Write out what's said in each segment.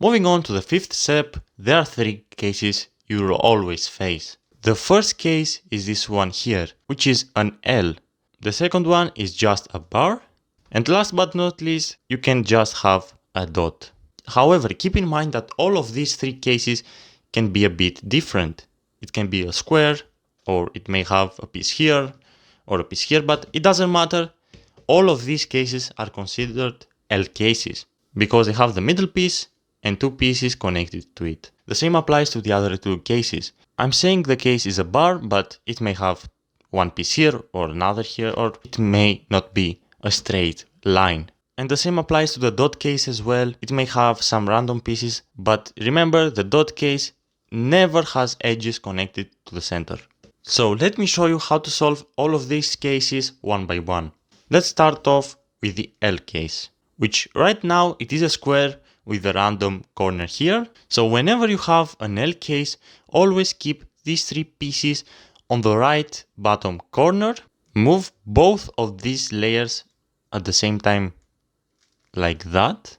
Moving on to the fifth step, there are three cases you will always face. The first case is this one here, which is an L. The second one is just a bar. And last but not least, you can just have a dot. However, keep in mind that all of these three cases can be a bit different. It can be a square, or it may have a piece here, or a piece here, but it doesn't matter. All of these cases are considered L cases, because they have the middle piece and two pieces connected to it. The same applies to the other two cases. I'm saying the case is a bar, but it may have one piece here or another here, or it may not be a straight line. And the same applies to the dot case as well. It may have some random pieces, but remember, the dot case never has edges connected to the center. So let me show you how to solve all of these cases one by one. Let's start off with the L case, which right now it is a square with a random corner here. So whenever you have an L case, always keep these three pieces on the right bottom corner. Move both of these layers at the same time like that,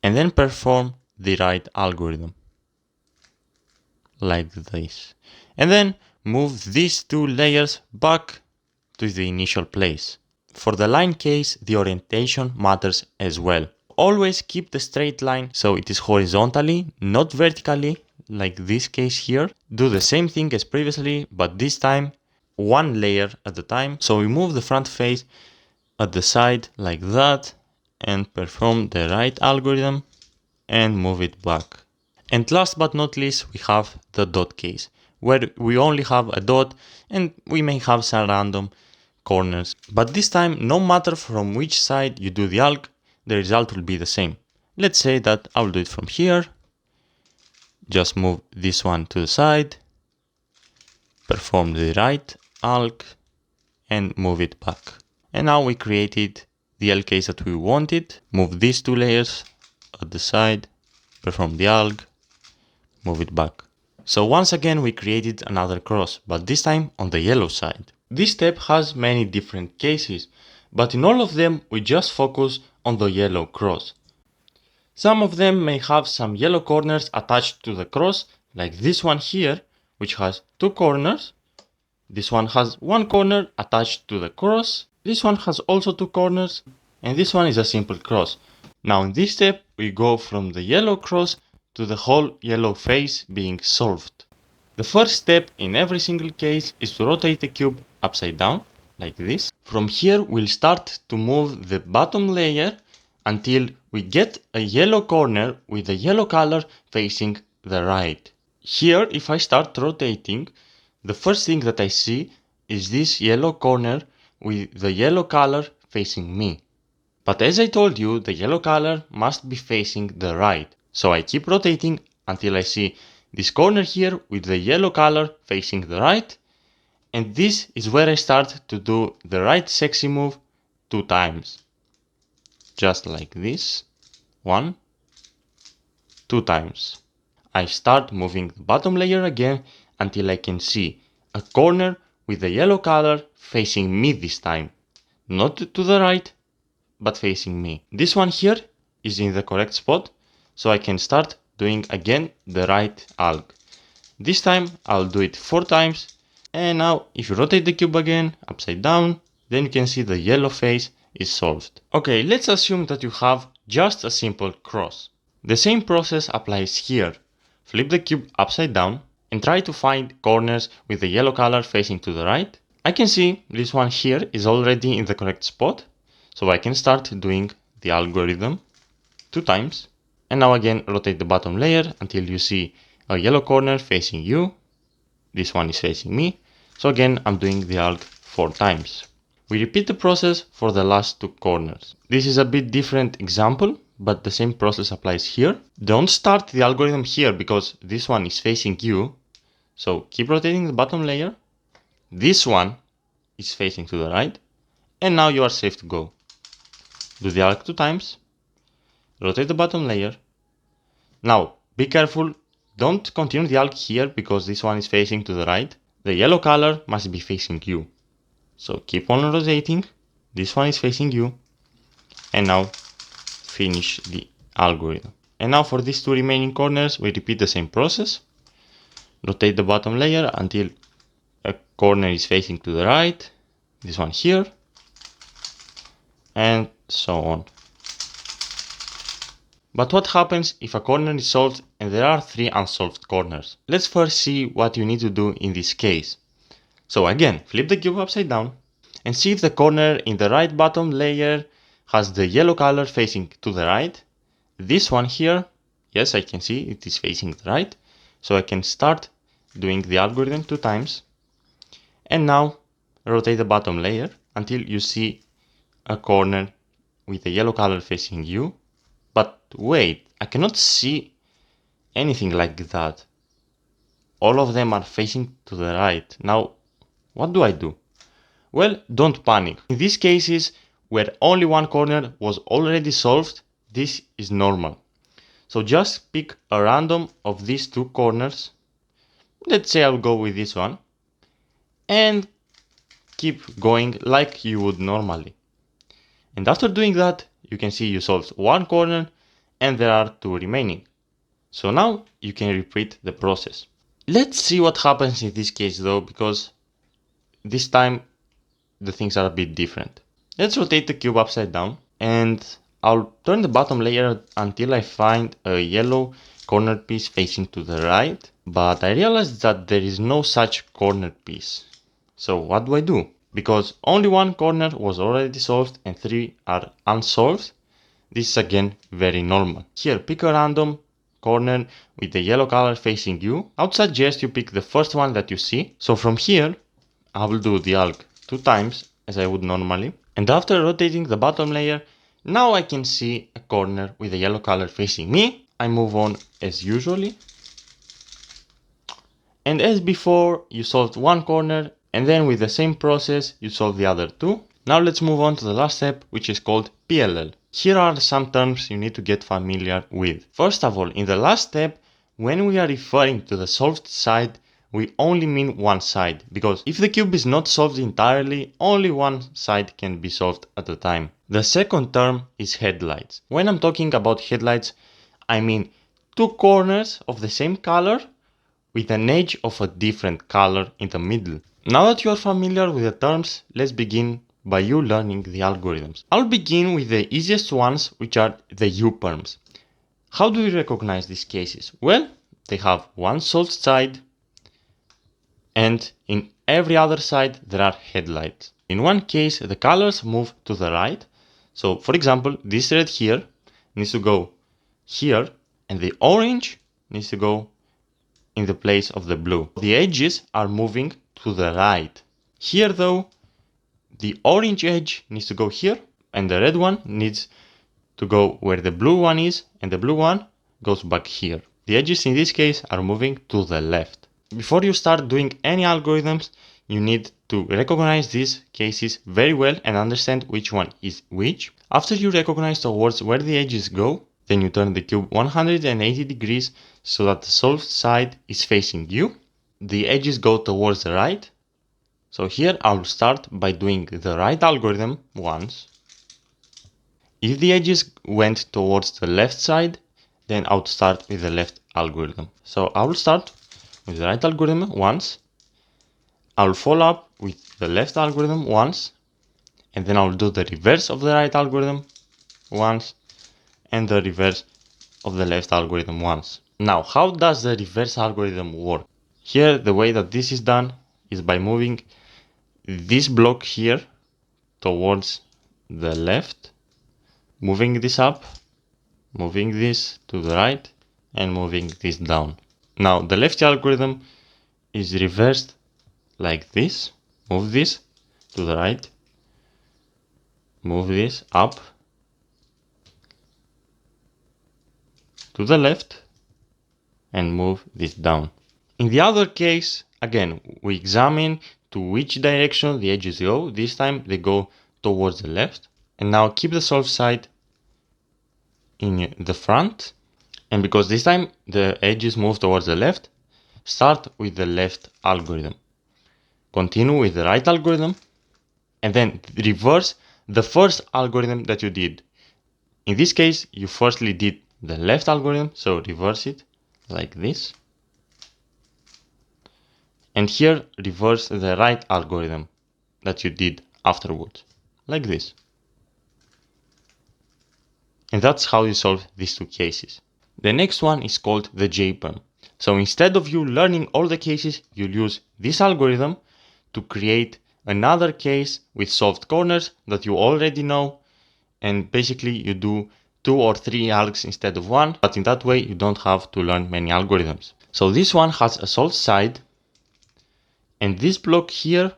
and then perform the right algorithm like this. And then move these two layers back to the initial place. For the line case, the orientation matters as well. Always keep the straight line so it is horizontally, not vertically, like this case here. Do the same thing as previously, but this time one layer at a time. So we move the front face at the side like that and perform the right algorithm and move it back. And last but not least, we have the dot case, where we only have a dot and we may have some random corners. But this time, no matter from which side you do the alg, the result will be the same. Let's say that I'll do it from here. Just move this one to the side, perform the right alg and move it back. And now we created the L case that we wanted. Move these two layers at the side, perform the alg, move it back. So once again we created another cross, but this time on the yellow side. This step has many different cases, but in all of them we just focus on the yellow cross. Some of them may have some yellow corners attached to the cross, like this one here, which has two corners. This one has one corner attached to the cross. This one has also two corners, and this one is a simple cross. Now in this step we go from the yellow cross to the whole yellow face being solved. The first step in every single case is to rotate the cube upside down, like this. From here we'll start to move the bottom layer until we get a yellow corner with the yellow color facing the right. Here, if I start rotating, the first thing that I see is this yellow corner with the yellow color facing me. But as I told you, the yellow color must be facing the right. So I keep rotating until I see this corner here with the yellow color facing the right. And this is where I start to do the right sexy move 2 times. Just like this. 1, 2 times. I start moving the bottom layer again until I can see a corner with the yellow color facing me this time. Not to the right, but facing me. This one here is in the correct spot, so I can start doing again the right alg. This time I'll do it 4 times, and now if you rotate the cube again upside down, then you can see the yellow face is solved. Okay, let's assume that you have just a simple cross. The same process applies here. Flip the cube upside down and try to find corners with the yellow color facing to the right. I can see this one here is already in the correct spot, so I can start doing the algorithm 2 times. And now again rotate the bottom layer until you see a yellow corner facing you. This one is facing me. So again I'm doing the alg 4 times. We repeat the process for the last 2 corners. This is a bit different example, but the same process applies here. Don't start the algorithm here because this one is facing you. So keep rotating the bottom layer. This one is facing to the right. And now you are safe to go. Do the alg 2 times. Rotate the bottom layer. Now be careful. Don't continue the alg here because this one is facing to the right. The yellow color must be facing you. So keep on rotating. This one is facing you. And now finish the algorithm. And now for these two remaining corners, we repeat the same process. Rotate the bottom layer until a corner is facing to the right, this one here, and so on. But what happens if a corner is solved and there are 3 unsolved corners? Let's first see what you need to do in this case. So again, flip the cube upside down and see if the corner in the right bottom layer has the yellow color facing to the right. This one here, yes, I can see it is facing the right. So I can start doing the algorithm 2 times. And now rotate the bottom layer until you see a corner with the yellow color facing you. But wait, I cannot see anything like that. All of them are facing to the right. Now, what do I do? Well, don't panic. In these cases, where only one corner was already solved, this is normal. So just pick a random of these 2 corners. Let's say I'll go with this one. And keep going like you would normally. And after doing that, you can see you solved 1 corner and there are 2 remaining. So now you can repeat the process. Let's see what happens in this case though, because this time the things are a bit different. Let's rotate the cube upside down and I'll turn the bottom layer until I find a yellow corner piece facing to the right, but I realized that there is no such corner piece. So what do I do? Because only 1 corner was already solved and 3 are unsolved, this is again very normal. Here, pick a random corner with the yellow color facing you. I would suggest you pick the first one that you see. So from here, I will do the alg 2 times as I would normally. And after rotating the bottom layer, now I can see a corner with the yellow color facing me. I move on as usually. And as before, you solved 1 corner and then with the same process, you solve the other 2. Now let's move on to the last step, which is called PLL. Here are some terms you need to get familiar with. First of all, in the last step, when we are referring to the solved side, we only mean one side, because if the cube is not solved entirely, only one side can be solved at a time. The second term is headlights. When I'm talking about headlights, I mean 2 corners of the same color with an edge of a different color in the middle. Now that you are familiar with the terms, let's begin by you learning the algorithms. I'll begin with the easiest ones, which are the U-perms. How do we recognize these cases? Well, they have one solved side and in every other side there are headlights. In one case, the colors move to the right. So for example, this red here needs to go here and the orange needs to go in the place of the blue. The edges are moving to the right. Here though, the orange edge needs to go here and the red one needs to go where the blue one is and the blue one goes back here. The edges in this case are moving to the left. Before you start doing any algorithms, you need to recognize these cases very well and understand which one is which. After you recognize towards where the edges go, then you turn the cube 180 degrees so that the solved side is facing you. The edges go towards the right. So here I'll start by doing the right algorithm once. If the edges went towards the left side, then I would start with the left algorithm. So I will start with the right algorithm once. I will follow up with the left algorithm once. And then I will do the reverse of the right algorithm once. And the reverse of the left algorithm once. Now, how does the reverse algorithm work? Here, the way that this is done is by moving this block here towards the left, moving this up, moving this to the right, and moving this down. Now, the left algorithm is reversed like this. Move this to the right, move this up to the left, and move this down. In the other case, again, we examine to which direction the edges go. This time they go towards the left. And now keep the solved side in the front. And because this time the edges move towards the left, start with the left algorithm. Continue with the right algorithm. And then reverse the first algorithm that you did. In this case, you firstly did the left algorithm, so reverse it like this. And here reverse the right algorithm that you did afterwards, like this. And that's how you solve these two cases. The next one is called the J-perm. So instead of you learning all the cases, you'll use this algorithm to create another case with solved corners that you already know, and basically you do 2 or 3 algs instead of 1, but in that way you don't have to learn many algorithms. So this one has a solved side, and this block here,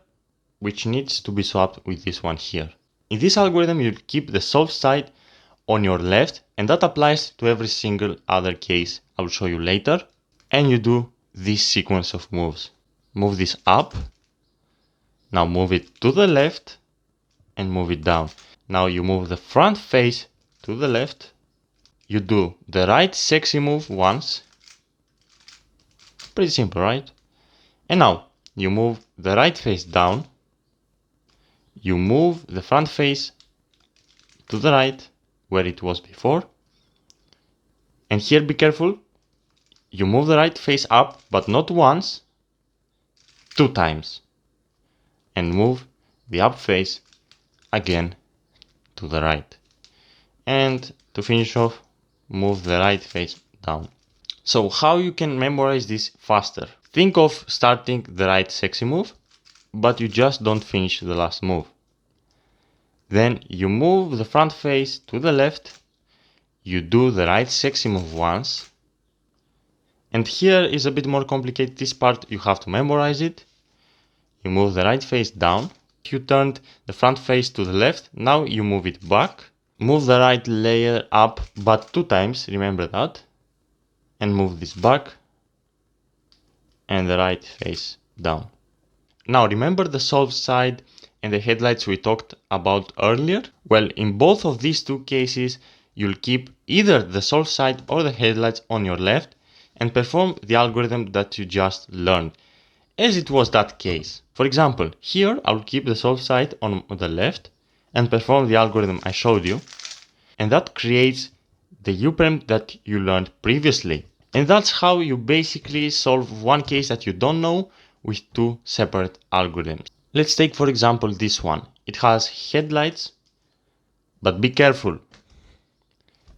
which needs to be swapped with this one here. In this algorithm you'll keep the solved side on your left, and that applies to every single other case I will show you later. And you do this sequence of moves. Move this up, now move it to the left, and move it down. Now you move the front face to the left, you do the right sexy move once, pretty simple, right? And now you move the right face down, you move the front face to the right where it was before, and here be careful, you move the right face up, but not once, 2 times, and move the up face again to the right. And to finish off, move the right face down. So how you can memorize this faster? Think of starting the right sexy move, but you just don't finish the last move. Then you move the front face to the left, you do the right sexy move once, and here is a bit more complicated. This part you have to memorize it. You move the right face down, you turned the front face to the left, now you move it back, move the right layer up but 2 times, remember that, and move this back, and the right face down. Now remember the solved side and the headlights we talked about earlier? Well, in both of these two cases, you'll keep either the solved side or the headlights on your left and perform the algorithm that you just learned, as it was that case. For example, here I'll keep the solved side on the left and perform the algorithm I showed you, and that creates the U-perm that you learned previously. And that's how you basically solve one case that you don't know with 2 separate algorithms. Let's take for example this one. It has headlights, but be careful.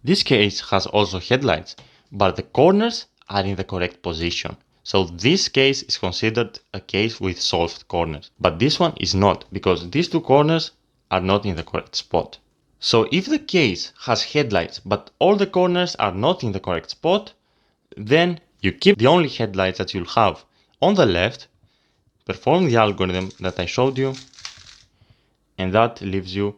This case has also headlights, but the corners are in the correct position. So this case is considered a case with solved corners, but this one is not, because these 2 corners are not in the correct spot. So if the case has headlights, but all the corners are not in the correct spot, then you keep the only headlights that you'll have on the left, perform the algorithm that I showed you, and that leaves you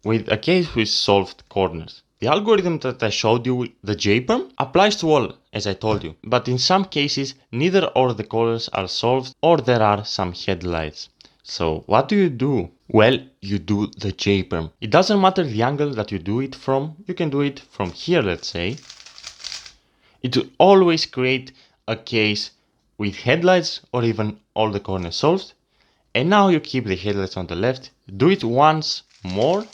with a case with solved corners. The algorithm that I showed you, the J-perm, applies to all, as I told you, but in some cases neither of the corners are solved or there are some headlights. So what do? Well, you do the J-perm. It doesn't matter the angle that you do it from. You can do it from here, let's say. It will always create a case with headlights or even all the corners solved. And now you keep the headlights on the left, do it once more,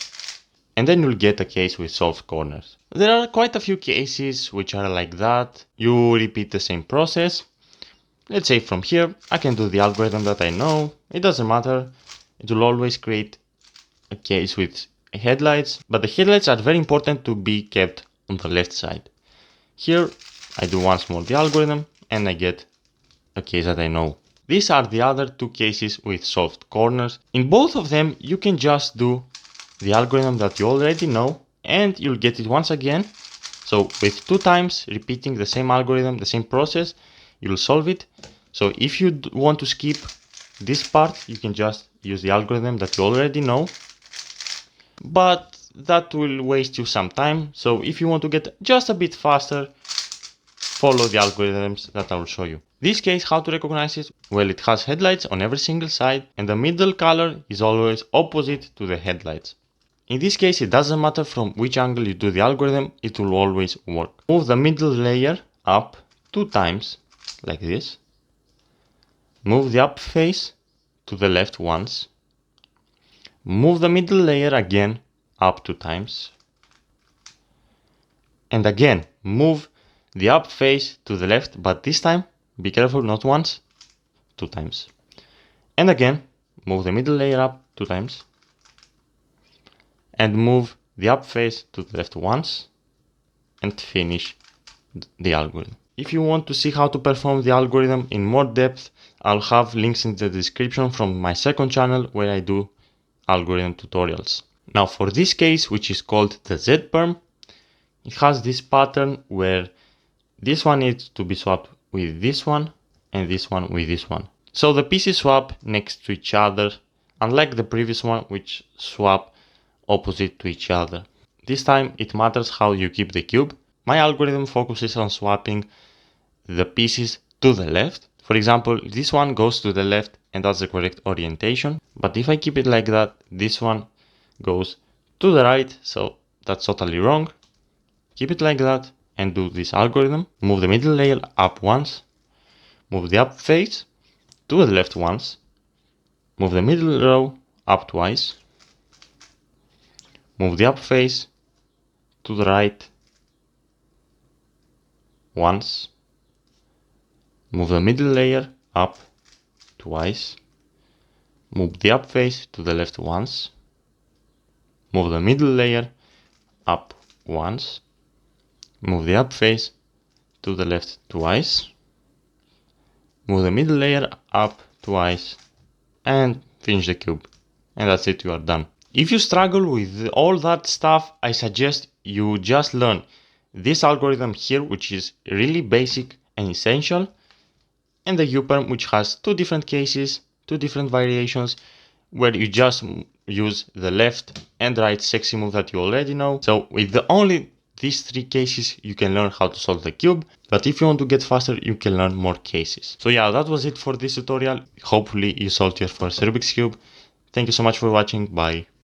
and then you'll get a case with solved corners. There are quite a few cases which are like that. You repeat the same process. Let's say from here, I can do the algorithm that I know. It doesn't matter. It will always create a case with headlights, but the headlights are very important to be kept on the left side. Here, I do once more the algorithm and I get a case that I know. These are the other 2 cases with solved corners. In both of them, you can just do the algorithm that you already know and you'll get it once again. So with 2 times repeating the same algorithm, the same process, you'll solve it. So if you want to skip this part, you can just use the algorithm that you already know, but that will waste you some time. So if you want to get just a bit faster, follow the algorithms that I will show you. This case, how to recognize it? Well, it has headlights on every single side and the middle color is always opposite to the headlights. In this case, it doesn't matter from which angle you do the algorithm, it will always work. Move the middle layer up 2 times, like this. Move the up face to the left once. Move the middle layer again up 2 times. And again, move the up face to the left, but this time, be careful, not once, 2 times. And again, move the middle layer up 2 times. And move the up face to the left once. And finish the algorithm. If you want to see how to perform the algorithm in more depth, I'll have links in the description from my second channel where I do algorithm tutorials. Now for this case, which is called the J-perm, it has this pattern where this one needs to be swapped with this one and this one with this one. So the pieces swap next to each other, unlike the previous one which swap opposite to each other. This time it matters how you keep the cube. My algorithm focuses on swapping the pieces to the left. For example, this one goes to the left and that's the correct orientation. But if I keep it like that, this one goes to the right, so that's totally wrong. Keep it like that and do this algorithm. Move the middle layer up once. Move the up face to the left once. Move the middle row up twice. Move the up face to the right once. Move the middle layer up twice. Move the up face to the left once. Move the middle layer up once. Move the up face to the left twice. Move the middle layer up twice. And finish the cube. And that's it, you are done. If you struggle with all that stuff, I suggest you just learn this algorithm here, which is really basic and essential, and the J-perm, which has 2 different cases, 2 different variations, where you just use the left and right sexy move that you already know. So with only these 3 cases, you can learn how to solve the cube. But if you want to get faster, you can learn more cases. So yeah, that was it for this tutorial. Hopefully you solved your first Rubik's Cube. Thank you so much for watching. Bye.